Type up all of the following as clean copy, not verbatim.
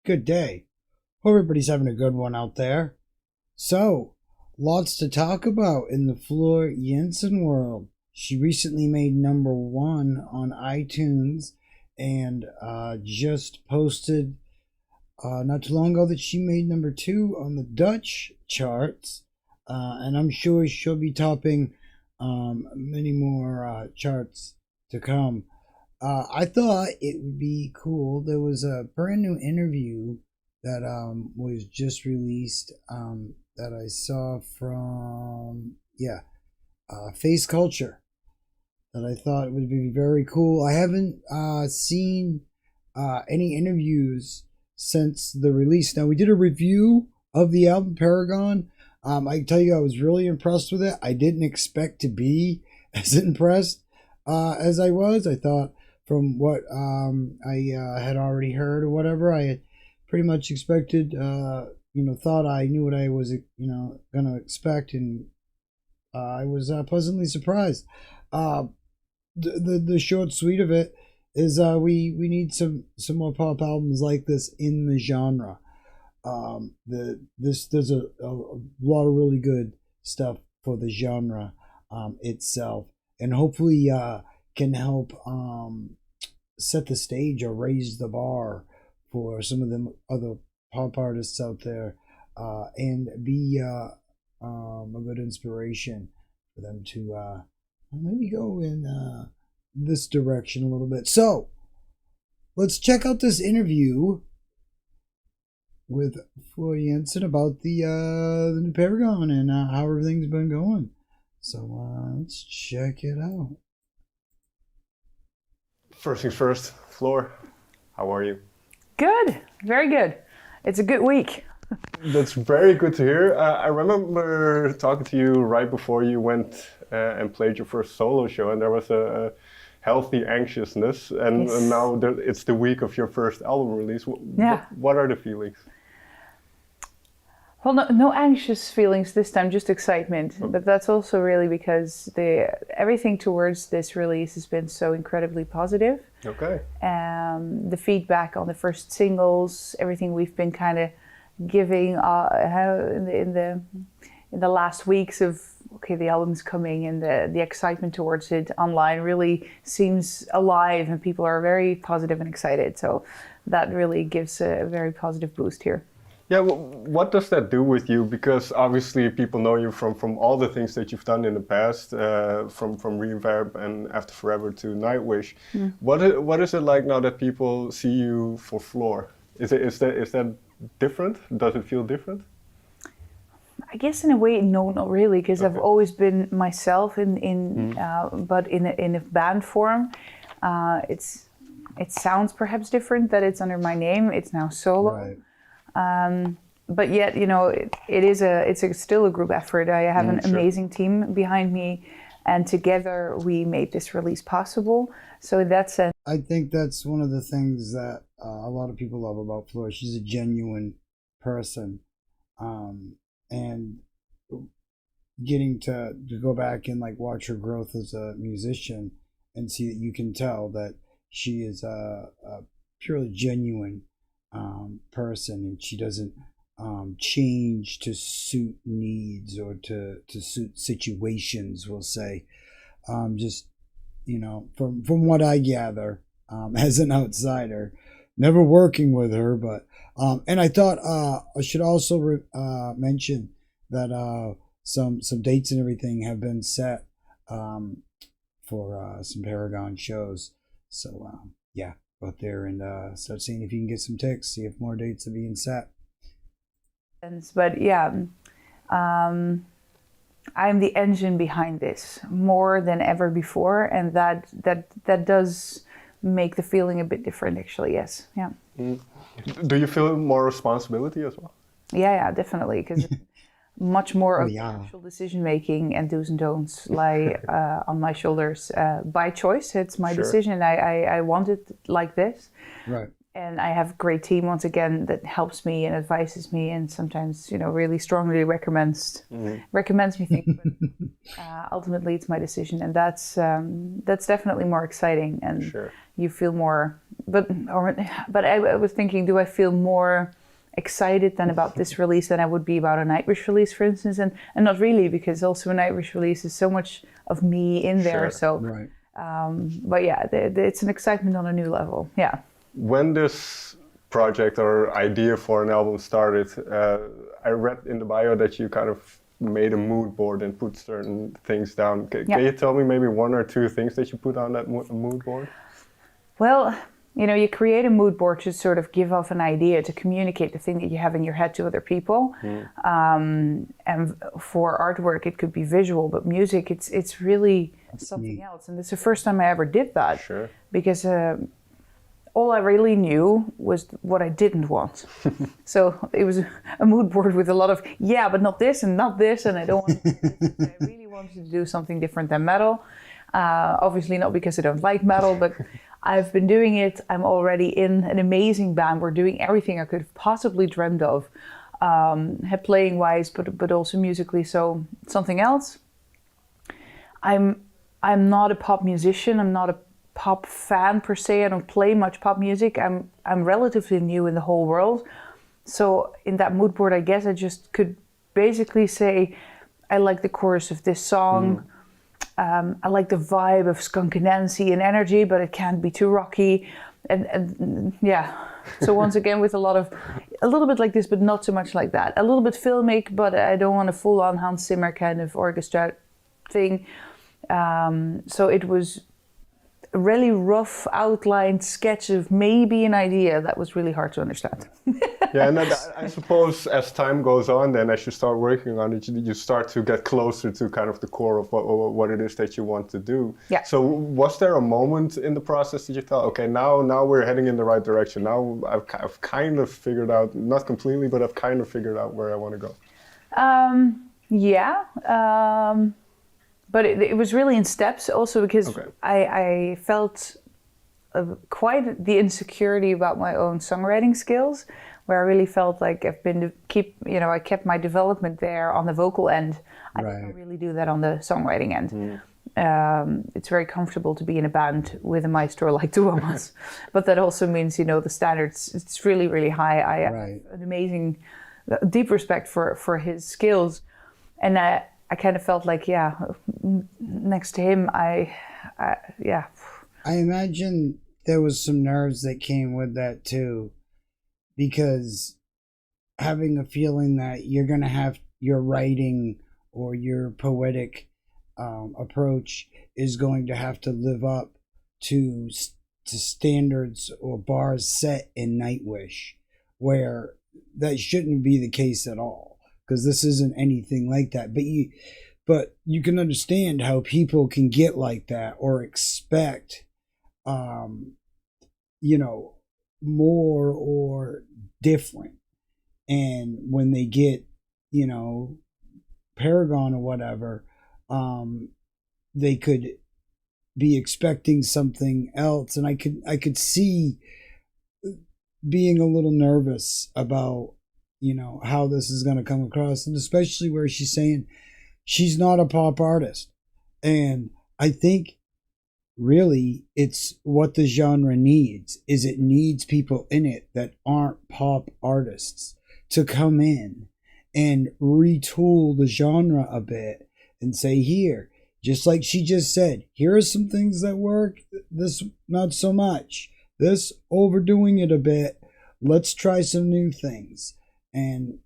Good day. Hope everybody's having a good one out there. So, lots to talk about in the Floor Jansen world. She recently made #1 on iTunes and just posted not too long ago that she made #2 on the Dutch charts. And I'm sure she'll be topping many more charts to come. I thought it would be cool. There was a brand new interview that was just released that I saw from Face Culture that I thought would be very cool. I haven't seen any interviews since the release. Now we did a review of the album Paragon. I can tell you I was really impressed with it. I didn't expect to be as impressed as I was. I thought from what I had already heard or whatever, I had pretty much expected, thought I knew what I was, going to expect, and I was pleasantly surprised. The short sweet of it is we need some more pop albums like this in the genre. There's a lot of really good stuff for the genre itself, and hopefully can help set the stage or raise the bar for some of them other pop artists out there, and be a good inspiration for them to maybe go in this direction a little bit. So let's check out this interview with Floor Jansen about the new Paragon and how everything's been going. So let's check it out. First things first, Floor, how are you? Good, very good. It's a good week. That's very good to hear. I remember talking to you right before you went and played your first solo show, and there was a healthy anxiousness, and, Yes. and now it's the week of your first album release. Yeah. What are the feelings? Well, no anxious feelings this time, just excitement. But that's also really because everything towards this release has been so incredibly positive. Okay. The feedback on the first singles, everything we've been kind of giving in the last weeks of the album's coming, and the excitement towards it online really seems alive, and people are very positive and excited. So that really gives a very positive boost here. Yeah, well, what does that do with you? Because obviously people know you from all the things that you've done in the past, from Reverb and After Forever to Nightwish. Mm. What is it like now that people see you for Floor? Is that different? Does it feel different? I guess in a way, no, not really, because I've always been myself but in a band form. It sounds perhaps different that it's under my name. It's now solo. Right. But yet, it's still a group effort. I have an amazing team behind me, and together we made this release possible. So in that sense, I think that's one of the things that a lot of people love about Floor. She's a genuine person, and getting to go back and watch her growth as a musician and see that you can tell that she is a purely genuine person, and she doesn't change to suit needs or to suit situations, we'll say. Just from what I gather, as an outsider, never working with her, but and I thought I should also mention that some dates and everything have been set for some Paragon shows. So go out there and start seeing if you can get some tickets, see if more dates are being set. but I'm the engine behind this more than ever before, and that does make the feeling a bit different, actually. Yes, yeah. Mm. Do you feel more responsibility as well? Yeah, definitely, because much more of yeah. actual decision making and do's and don'ts lie on my shoulders by choice. It's my Sure. decision. I want it like this. Right. And I have a great team once again that helps me and advises me, and sometimes really strongly recommends me things. But ultimately, it's my decision, and that's definitely more exciting. And Sure. you feel more. But I was thinking, do I feel more excited than about this release than I would be about a Nightwish release, for instance? And not really, because also a Nightwish release is so much of me in there. Sure. So, Right. But yeah, it's an excitement on a new level. Yeah. When this project or idea for an album started, I read in the bio that you kind of made a mood board and put certain things down. Can you tell me maybe one or two things that you put on that mood board? Well, you create a mood board to sort of give off an idea, to communicate the thing that you have in your head to other people. And for artwork, it could be visual, but music, it's really something else. And it's the first time I ever did that. Sure. Because all I really knew was what I didn't want. So it was a mood board with a lot of, but not this, and I don't want this. I really wanted to do something different than metal. Obviously not because I don't like metal, but I've been doing it. I'm already in an amazing band. We're doing everything I could have possibly dreamed of, playing wise, but also musically. So something else. I'm not a pop musician. I'm not a pop fan per se. I don't play much pop music. I'm relatively new in the whole world. So in that mood board, I guess I just could basically say, I like the chorus of this song. I like the vibe of Skunk Anansie and energy, but it can't be too rocky. And yeah. So once again, with a little bit like this, but not so much like that. A little bit filmic, but I don't want a full-on Hans Zimmer kind of orchestra thing. So it was a really rough outlined sketch of maybe an idea that was really hard to understand. Yeah, and I suppose as time goes on, then as you start working on it, you start to get closer to kind of the core of what it is that you want to do. Yeah. So was there a moment in the process that you thought, okay, now we're heading in the right direction. Now I've kind of figured out, not completely, but I've kind of figured out where I want to go. But it was really in steps also because I felt quite the insecurity about my own songwriting skills, where I really felt like I kept my development there on the vocal end. I don't really do that on the songwriting end. It's very comfortable to be in a band with a maestro like Tuomas, but that also means the standards. It's really, really high. I have an amazing, deep respect for his skills, and I kind of felt like next to him, I imagine there was some nerves that came with that too, because having a feeling that you're going to have your writing or your poetic approach is going to have to live up to standards or bars set in Nightwish, where that shouldn't be the case at all, because this isn't anything like that. But you can understand how people can get like that or expect more or different. And when they get, Paragon or whatever, they could be expecting something else. And I could see being a little nervous about, how this is going to come across. And especially where she's saying she's not a pop artist. And I think really it's what the genre needs, is it needs people in it that aren't pop artists to come in and retool the genre a bit and say, here, just like she just said, here are some things that work, this not so much, this overdoing it a bit, let's try some new things. And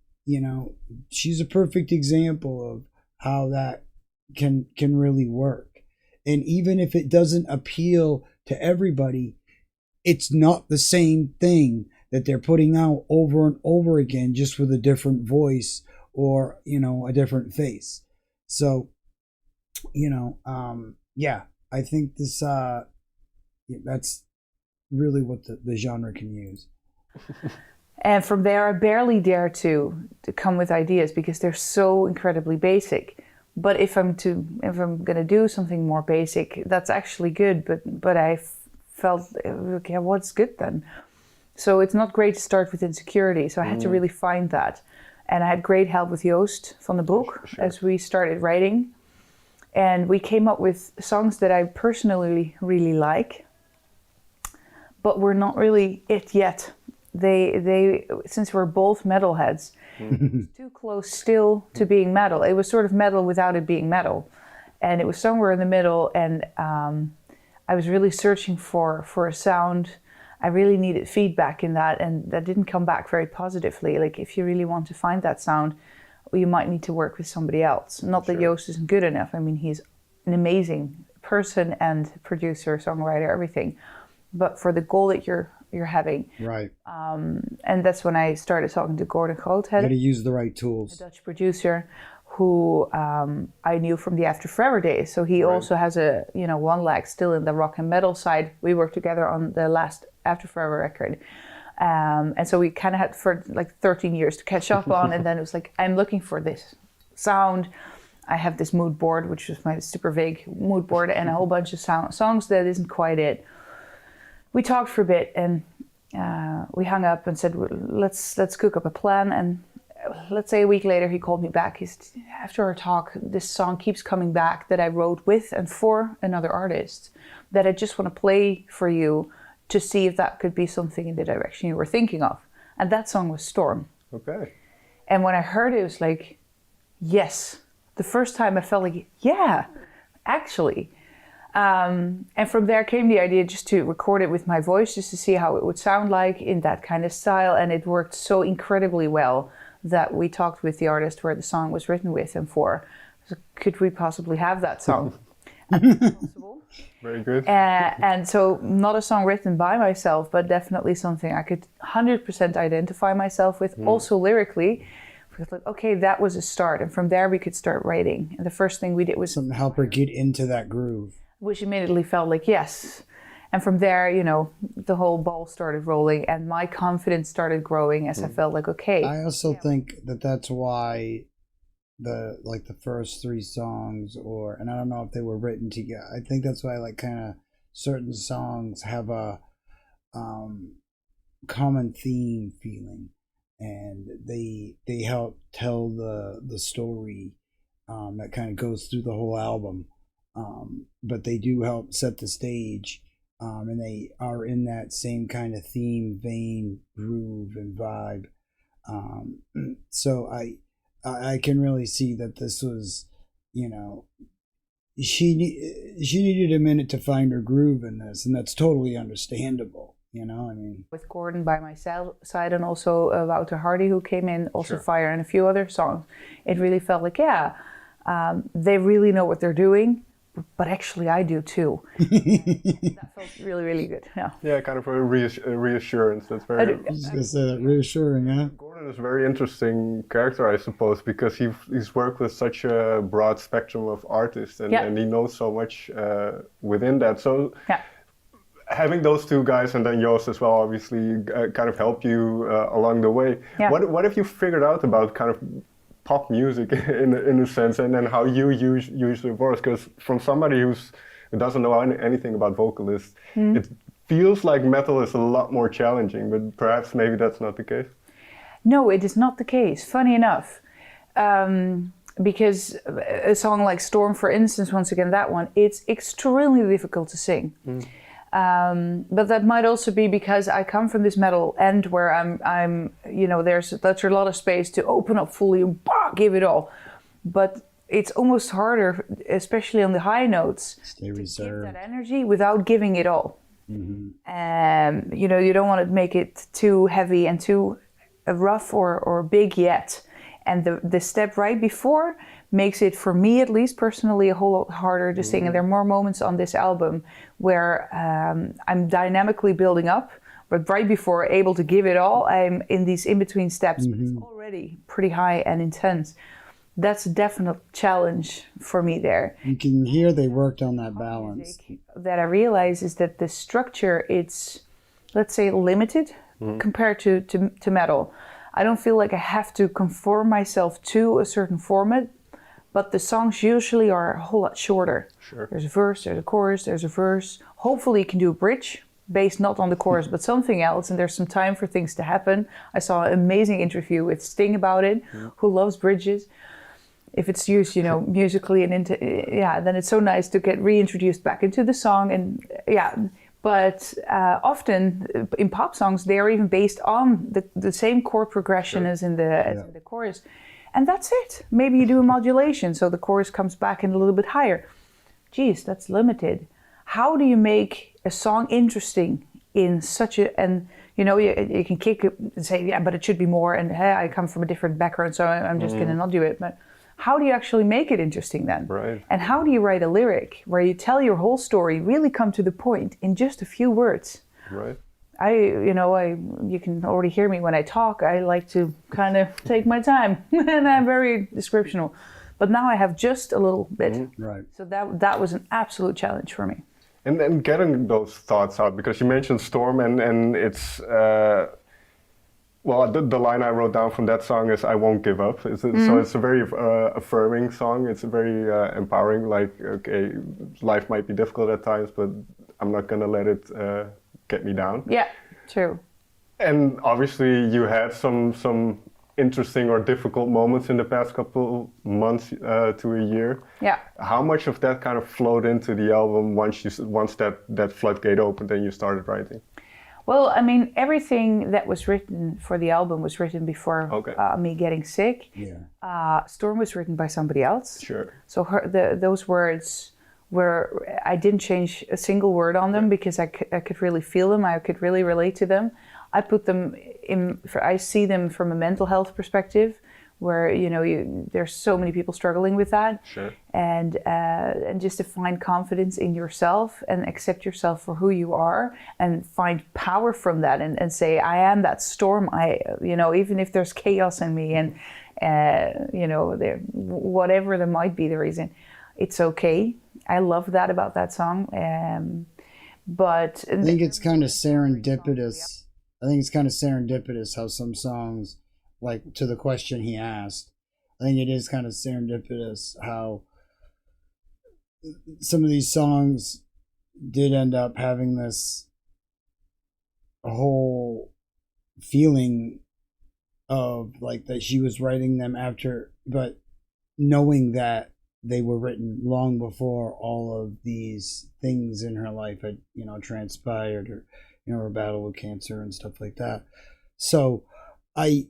she's a perfect example of how that can really work. And even if it doesn't appeal to everybody, it's not the same thing that they're putting out over and over again, just with a different voice or, a different face. So, I think this, that's really what the genre can use. And from there, I barely dare to come with ideas because they're so incredibly basic. But if I'm gonna do something more basic, that's actually good. But I felt, okay, what's good then? So it's not great to start with insecurity. So I had to really find that. And I had great help with Joost van den Broek as we started writing. And we came up with songs that I personally really like, but were not really it yet. They since we're both metalheads, it was too close still to being metal. It was sort of metal without it being metal. And it was somewhere in the middle, and I was really searching for a sound. I really needed feedback in that, and that didn't come back very positively. Like, if you really want to find that sound, you might need to work with somebody else. Not that Joost isn't good enough. I mean, he's an amazing person and producer, songwriter, everything. But for the goal that you're having. Right. And that's when I started talking to Gordon Groothed. You got to use the right tools. A Dutch producer who I knew from the After Forever days. So he also has a, one leg still in the rock and metal side. We worked together on the last After Forever record. And so we kind of had for like 13 years to catch up on. And then it was like, I'm looking for this sound. I have this mood board, which was my super vague mood board, and a whole bunch of songs that isn't quite it. We talked for a bit, and we hung up and said, let's cook up a plan. And let's say a week later, he called me back. After our talk, this song keeps coming back that I wrote with and for another artist that I just want to play for you to see if that could be something in the direction you were thinking of. And that song was Storm. Okay. And when I heard it, it was like, yes. The first time I felt like, yeah, actually. And from there came the idea just to record it with my voice, just to see how it would sound like in that kind of style. And it worked so incredibly well that we talked with the artist where the song was written with and for. So could we possibly have that song? Possible. Very good. And so not a song written by myself, but definitely something I could 100% identify myself with, also lyrically. Like, okay, that was a start, and from there we could start writing. And the first thing we did was something to help her get into that groove, which immediately felt like yes. And from there, the whole ball started rolling, and my confidence started growing as I felt like, okay. I also think that that's why the first 3 songs, and I don't know if they were written together. I think that's why kind of certain songs have a common theme feeling. And they help tell the story that kind of goes through the whole album, but they do help set the stage, and they are in that same kind of theme, vein, groove, and vibe. So I can really see that this was, she needed a minute to find her groove in this, and that's totally understandable. With Gordon by my side, and also Wouter Hardy, who came in, also Fire, and a few other songs, it really felt like, they really know what they're doing, but actually I do too. That felt really, really good. Yeah, kind of a reassurance. That's very. I was going to say that, reassuring, huh? Gordon is a very interesting character, I suppose, because he's worked with such a broad spectrum of artists, and he knows so much within that. So. Yeah. Having those 2 guys and then Joost as well, obviously, kind of help you along the way. Yeah. What have you figured out about kind of pop music in a sense, and then how you use your voice? Because from somebody who doesn't know anything about vocalists, it feels like metal is a lot more challenging, but perhaps maybe that's not the case. No, it is not the case. Funny enough. Because a song like Storm, for instance, once again, that one, it's extremely difficult to sing. But that might also be because I come from this metal end where I'm there's a lot of space to open up fully and give it all. But it's almost harder, especially on the high notes, to give that energy without giving it all. Mm-hmm. You don't want to make it too heavy and too rough or big yet. And the step right before makes it, for me at least personally, a whole lot harder to sing. And there are more moments on this album where I'm dynamically building up, but right before able to give it all, I'm in these in-between steps, but it's already pretty high and intense. That's a definite challenge for me there. You can hear they worked on that balance. That I realize is that the structure, it's, let's say, limited compared to metal. I don't feel like I have to conform myself to a certain format, but the songs usually are a whole lot shorter. Sure. There's a verse, there's a chorus, there's a verse. Hopefully you can do a bridge based not on the chorus but something else, and there's some time for things to happen. I saw an amazing interview with Sting about it, who loves bridges. If it's used, you know, musically and then it's so nice to get reintroduced back into the song. And but often in pop songs, they are even based on the same chord progression as in the chorus. And that's it. Maybe you do a modulation, so the chorus comes back in a little bit higher. Geez, that's limited. How do you make a song interesting in such a, and you know, you can kick it and say, yeah, but it should be more, and hey, I come from a different background, so I'm just gonna not do it. But how do you actually make it interesting then? Right. And how do you write a lyric where you tell your whole story, really come to the point in just a few words? Right. You can already hear me when I talk. I like to kind of take my time, and I'm very descriptional. But now I have just a little bit. Right. So that was an absolute challenge for me. And then getting those thoughts out, because you mentioned Storm, and it's well, the line I wrote down from that song is "I won't give up." So it's a very affirming song. It's a very empowering. Like, okay, life might be difficult at times, but I'm not gonna let it get me down. Yeah, true. And obviously, you had some interesting or difficult moments in the past couple months to a year. Yeah. How much of that kind of flowed into the album once that floodgate opened and you started writing? Well, I mean, everything that was written for the album was written before me getting sick. Yeah. Storm was written by somebody else. Sure. So those words were, I didn't change a single word on them because I could really feel them. I could really relate to them. I put them in, I see them from a mental health perspective, where, you know, there's so many people struggling with that. Sure. And just to find confidence in yourself and accept yourself for who you are and find power from that and say, I am that storm. Even if there's chaos in me and, whatever there might be the reason, it's okay. I love that about that song. But I think it's kind of serendipitous. How some songs, like to the question he asked, I think it is kind of serendipitous how some of these songs did end up having this whole feeling of like that she was writing them after, but knowing that they were written long before all of these things in her life had, transpired, or, her battle with cancer and stuff like that. So I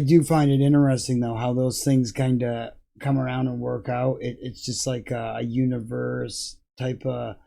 do find it interesting though how those things kind of come around and work out. It's just like a universe type of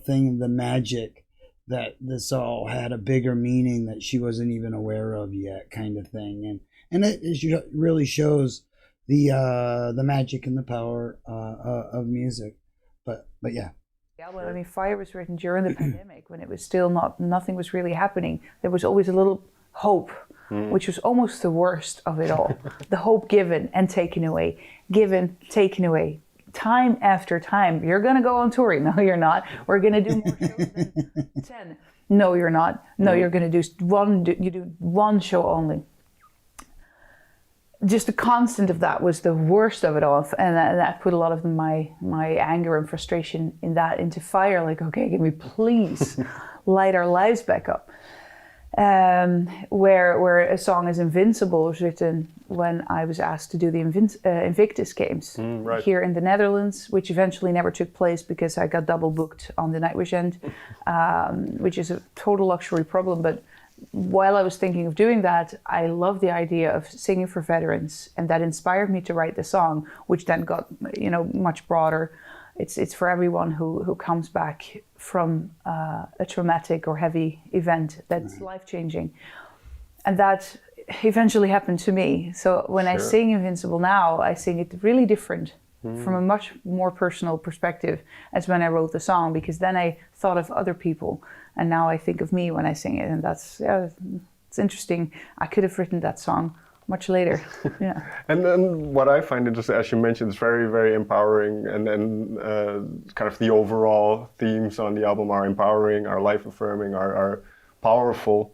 thing, the magic that this all had a bigger meaning that she wasn't even aware of yet, kind of thing. And it really shows the magic and the power of music. But yeah. Yeah, well, I mean, Fire was written during the pandemic when it was still nothing was really happening. There was always a little hope, which was almost the worst of it all. The hope given and taken away, given, taken away, time after time. You're going to go on tour. No, you're not. We're going to do more shows than 10. No, you're not. No, you're going to do one show only. Just the constant of that was the worst of it all, and that put a lot of my anger and frustration into Fire. Like, okay, can we please light our lives back up? Where a song as Invincible was written when I was asked to do the Invictus Games here in the Netherlands, which eventually never took place because I got double booked on the Nightwish end, which is a total luxury problem. But while I was thinking of doing that, I loved the idea of singing for veterans, and that inspired me to write the song, which then got much broader. It's for everyone who comes back from a traumatic or heavy event that's life-changing, and that eventually happened to me. So when I sing Invincible now, I sing it really different, from a much more personal perspective as when I wrote the song, because then I thought of other people. And now I think of me when I sing it, and it's interesting. I could have written that song much later. Yeah. And then what I find interesting, as you mentioned, is very, very empowering, and kind of the overall themes on the album are empowering, are life affirming, are powerful.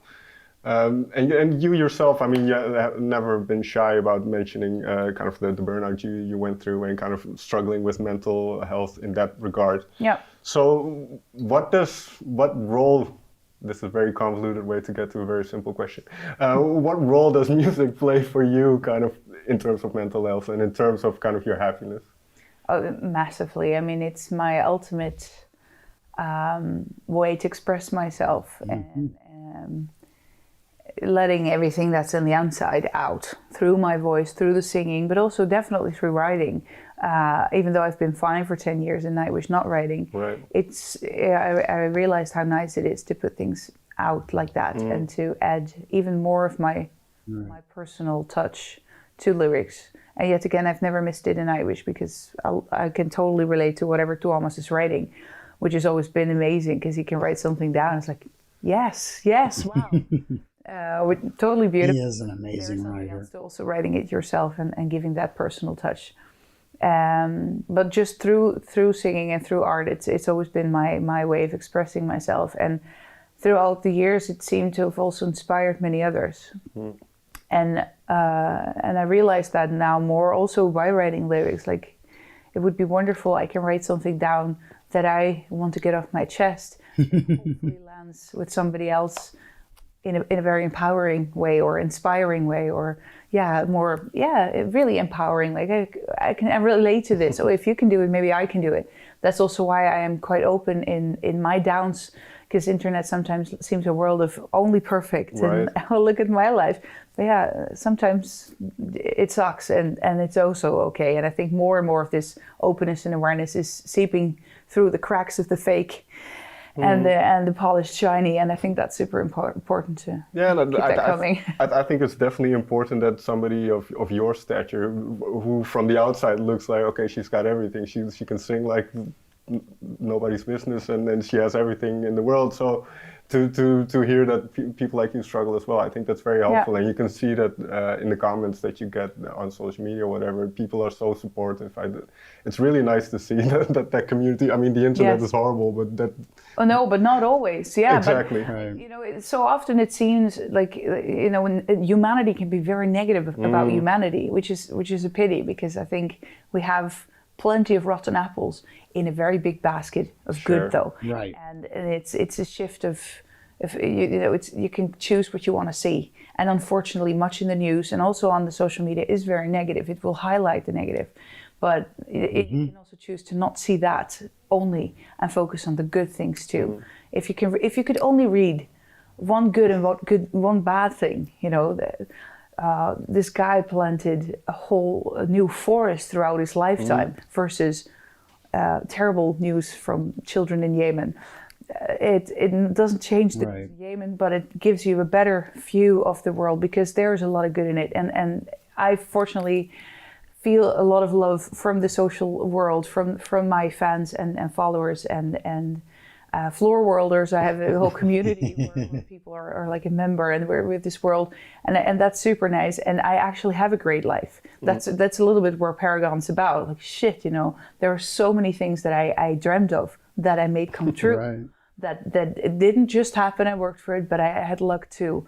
And you yourself, I mean, you have never been shy about mentioning kind of the burnout you went through and kind of struggling with mental health in that regard. Yeah. So what role, this is a very convoluted way to get to a very simple question. What role does music play for you kind of in terms of mental health and in terms of kind of your happiness? Oh, massively. I mean, it's my ultimate way to express myself and letting everything that's on the inside out through my voice, through the singing, but also definitely through writing. Even though I've been fine for 10 years in Nightwish not writing, right. I realized how nice it is to put things out like that and to add even more of my personal touch to lyrics. And yet again, I've never missed it in Nightwish because I can totally relate to whatever Thomas is writing, which has always been amazing because he can write something down. It's like, yes, wow. Totally beautiful. He is an amazing writer. Also writing it yourself and giving that personal touch. But just through singing and through art, it's always been my way of expressing myself. And throughout the years, it seemed to have also inspired many others. And I realized that now more also by writing lyrics. Like, it would be wonderful. I can write something down that I want to get off my chest. Hopefully lands with somebody else in a very empowering way or inspiring way, or really empowering. Like I can relate to this. So if you can do it, maybe I can do it. That's also why I am quite open in my downs, because internet sometimes seems a world of only perfect. Right. And oh, look at my life. But yeah, sometimes it sucks and it's also okay. And I think more and more of this openness and awareness is seeping through the cracks of the fake and the polished shiny, and I think that's super important to keep that coming. I think it's definitely important that somebody of your stature, who from the outside looks like, okay, she's got everything, she can sing like nobody's business, and then she has everything in the world. So to hear that people like you struggle as well, I think that's very helpful. And you can see that in the comments that you get on social media or whatever, people are so supportive. It's really nice to see that community. I mean, the internet is horrible, but that... Oh no, but not always. Yeah, exactly. But, you know, so often it seems like, you know, when humanity can be very negative about humanity, which is a pity, because I think we have plenty of rotten apples in a very big basket of good, though. Right. And it's a shift of you can choose what you want to see. And unfortunately, much in the news and also on the social media is very negative. It will highlight the negative, but you can also choose to not see that only and focus on the good things too. If you could only read one good and one bad thing, you know. This guy planted a new forest throughout his lifetime versus terrible news from children in Yemen. It doesn't change the news in Yemen, but it gives you a better view of the world because there's a lot of good in it. And I fortunately feel a lot of love from the social world, from my fans and followers and Floor Worlders. I have a whole community where people are like a member, and we're with this world, and that's super nice. And I actually have a great life. That's a little bit where Paragon's about. Like shit, you know, there are so many things that I dreamt of that I made come true. Right. That it didn't just happen. I worked for it, but I had luck too.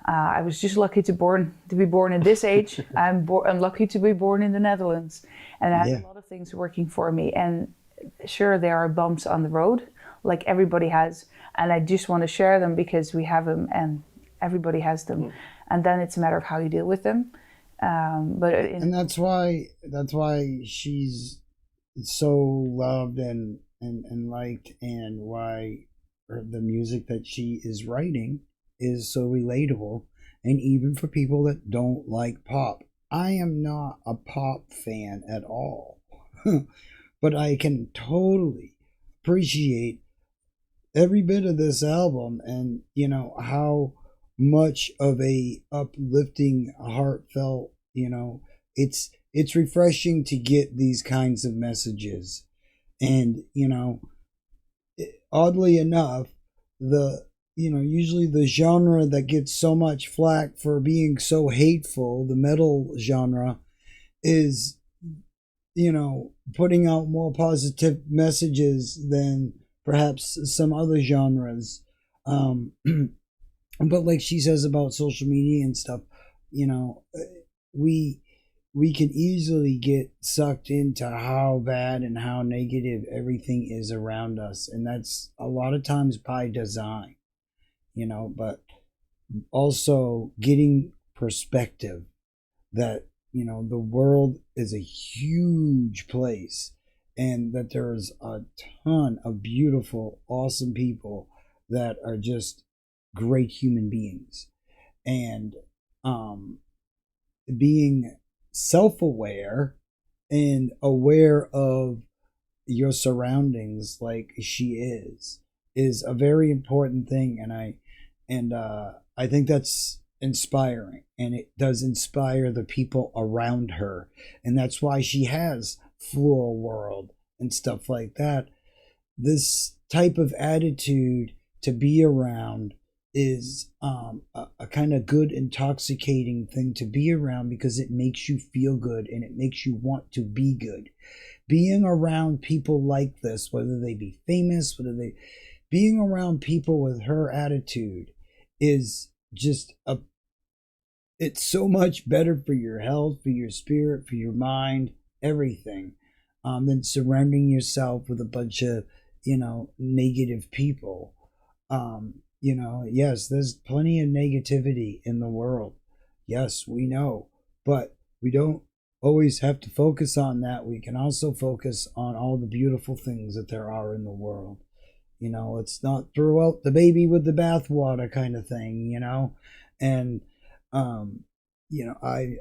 I was just lucky to be born in this age. I'm lucky to be born in the Netherlands, and I had a lot of things working for me. And sure, there are bumps on the road, like everybody has, and I just want to share them because we have them and everybody has them, and then it's a matter of how you deal with them. And that's why she's so loved and liked, and why the music that she is writing is so relatable, and even for people that don't like pop. I am not a pop fan at all, but I can totally appreciate every bit of this album, and you know how much of a uplifting, heartfelt, you know, it's refreshing to get these kinds of messages. And you know, oddly enough, usually the genre that gets so much flack for being so hateful, the metal genre, is, you know, putting out more positive messages than perhaps some other genres. But like she says about social media and stuff, we we can easily get sucked into how bad and how negative everything is around us, and that's a lot of times by design, but also getting perspective that the world is a huge place, and that there's a ton of beautiful, awesome people that are just great human beings. And being self-aware and aware of your surroundings like she is a very important thing. And I think that's inspiring, and it does inspire the people around her, and that's why she has Floor World and stuff like that. This type of attitude to be around is a kind of good, intoxicating thing to be around, because it makes you feel good and it makes you want to be good. Being around people like this, whether they be famous, being around people with her attitude is just it's so much better for your health, for your spirit, for your mind, everything, than surrounding yourself with a bunch of, negative people. Yes, there's plenty of negativity in the world. Yes, we know, but we don't always have to focus on that. We can also focus on all the beautiful things that there are in the world. It's not throw out the baby with the bathwater kind of thing, and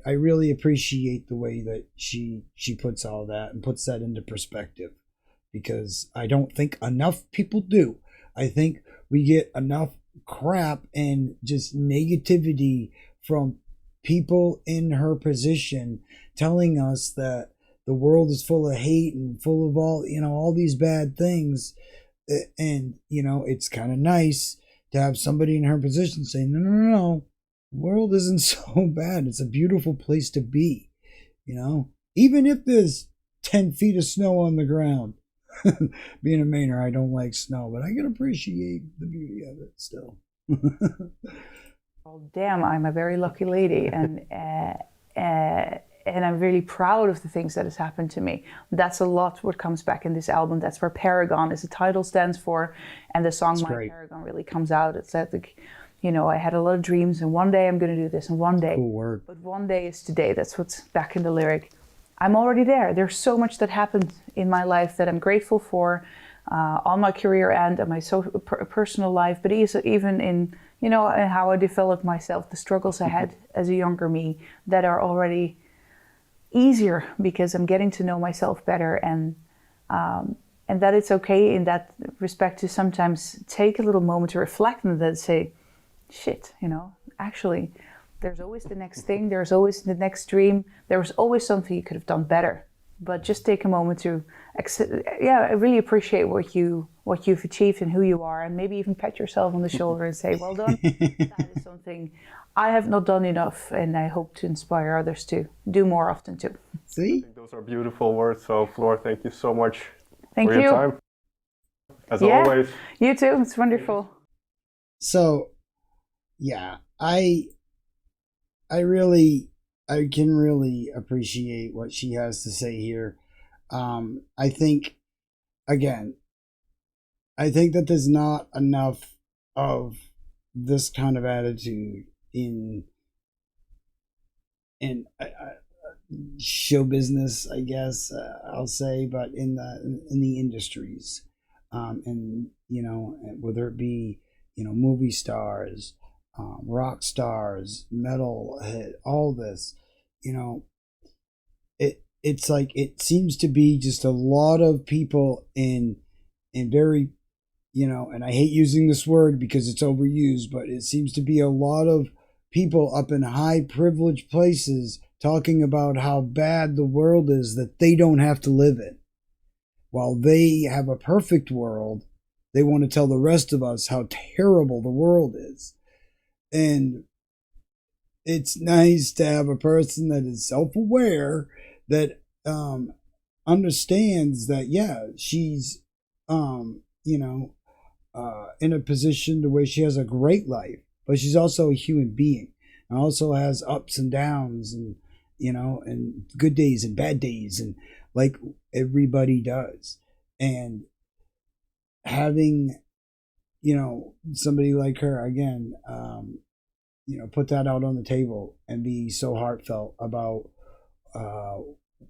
I really appreciate the way that she puts all that and puts that into perspective, because I don't think enough people do. I think we get enough crap and just negativity from people in her position telling us that the world is full of hate and full of all these bad things. And it's kind of nice to have somebody in her position saying, no, the world isn't so bad. It's a beautiful place to be, even if there's 10 feet of snow on the ground. Being a Mainer, I don't like snow, but I can appreciate the beauty of it still. Well, damn, I'm a very lucky lady, and I'm really proud of the things that has happened to me. That's a lot what comes back in this album. That's where Paragon, as the title stands for, and the song My Paragon really comes out. It's like, I had a lot of dreams, and one day I'm going to do this, and one day. Cool word. But one day is today. That's what's back in the lyric. I'm already there. There's so much that happened in my life that I'm grateful for, on my career and my personal life, but even in, in how I developed myself, the struggles I had as a younger me that are already easier because I'm getting to know myself better, and that it's okay in that respect to sometimes take a little moment to reflect and then say, shit, actually, there's always the next thing, there's always the next dream, there was always something you could have done better. But just take a moment to, I really appreciate what you've achieved and who you are, and maybe even pat yourself on the shoulder and say, well done. That is something I have not done enough, and I hope to inspire others to do more often too. See? I think those are beautiful words. So, Floor, thank you so much for your time. As always. You too. It's wonderful. So, yeah, I can really appreciate what she has to say here. I think that there's not enough of this kind of attitude in show business, I guess I'll say, but in the industries, and whether it be movie stars, rock stars, metal, all this, it's like it seems to be just a lot of people in very, and I hate using this word because it's overused, but it seems to be a lot of people up in high privileged places talking about how bad the world is that they don't have to live in. While they have a perfect world, they want to tell the rest of us how terrible the world is. And it's nice to have a person that is self-aware, that understands that, she's, in a position to where she has a great life. but she's also a human being, and also has ups and downs, and and good days and bad days, and like everybody does. And having somebody like her again, put that out on the table and be so heartfelt about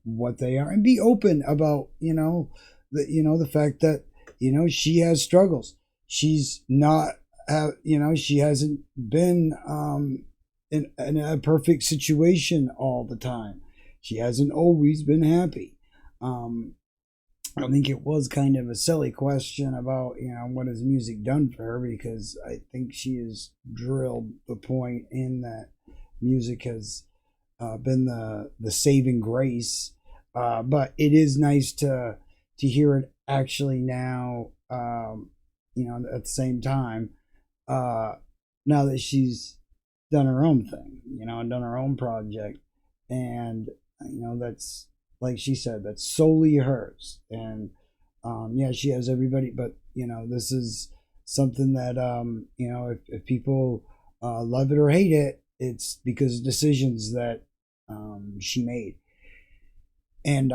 what they are, and be open about the fact that she has struggles. She's not she hasn't been in a perfect situation all the time. She hasn't always been happy. I think it was kind of a silly question about what has music done for her, because I think she has drilled the point in that music has been the saving grace. But it is nice to hear it actually now. At the same time, now that she's done her own thing, and done her own project, and that's, like she said, that's solely hers. And yeah, she has everybody, but this is something that if people love it or hate it, it's because of decisions that she made. And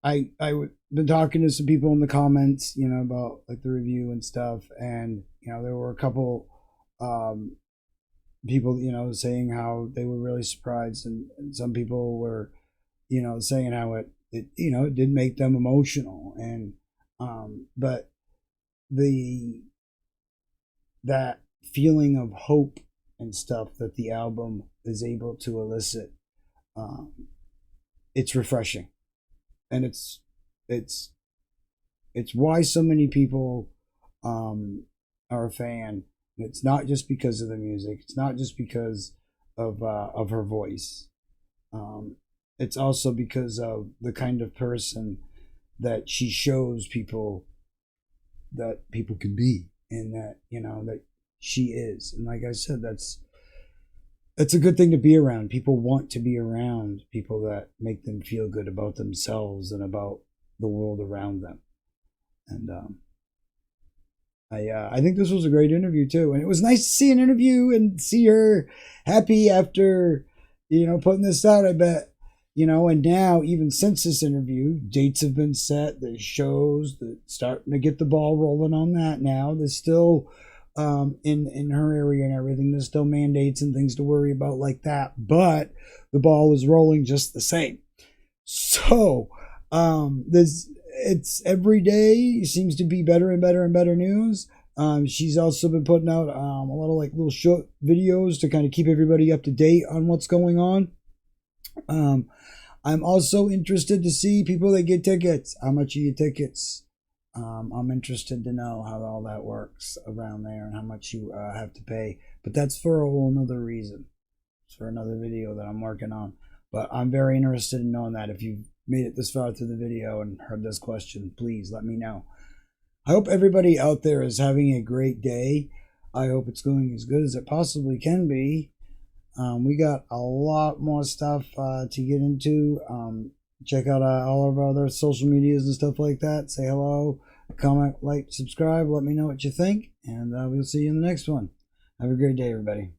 I been talking to some people in the comments, about like the review and stuff, and there were a couple people, saying how they were really surprised, and some people were, saying how it did make them emotional, and but that feeling of hope and stuff that the album is able to elicit, it's refreshing, and it's why so many people are a fan. It's not just because of the music. It's not just because of her voice. It's also because of the kind of person that she shows people that people can be, and that that she is. And like I said, that's a good thing to be around. People want to be around people that make them feel good about themselves and about the world around them. And I think this was a great interview too, and it was nice to see an interview and see her happy after putting this out. I bet and now, even since this interview, dates have been set. There's shows that starting to get the ball rolling on that now. There's still in her area and everything, there's still mandates and things to worry about like that, but the ball is rolling just the same. So it's every day seems to be better and better and better news. She's also been putting out a lot of like little short videos to kind of keep everybody up to date on what's going on. I'm also interested to see people that get tickets. How much are your tickets? I'm interested to know how all that works around there and how much you have to pay. But that's for a whole nother reason. It's for another video that I'm working on. But I'm very interested in knowing that. If you've made it this far through the video and heard this question, please let me know. I hope everybody out there is having a great day. I hope it's going as good as it possibly can be. We got a lot more stuff to get into. Check out all of our other social medias and stuff like that. Say hello, comment, like, subscribe. Let me know what you think, and we'll see you in the next one. Have a great day, everybody.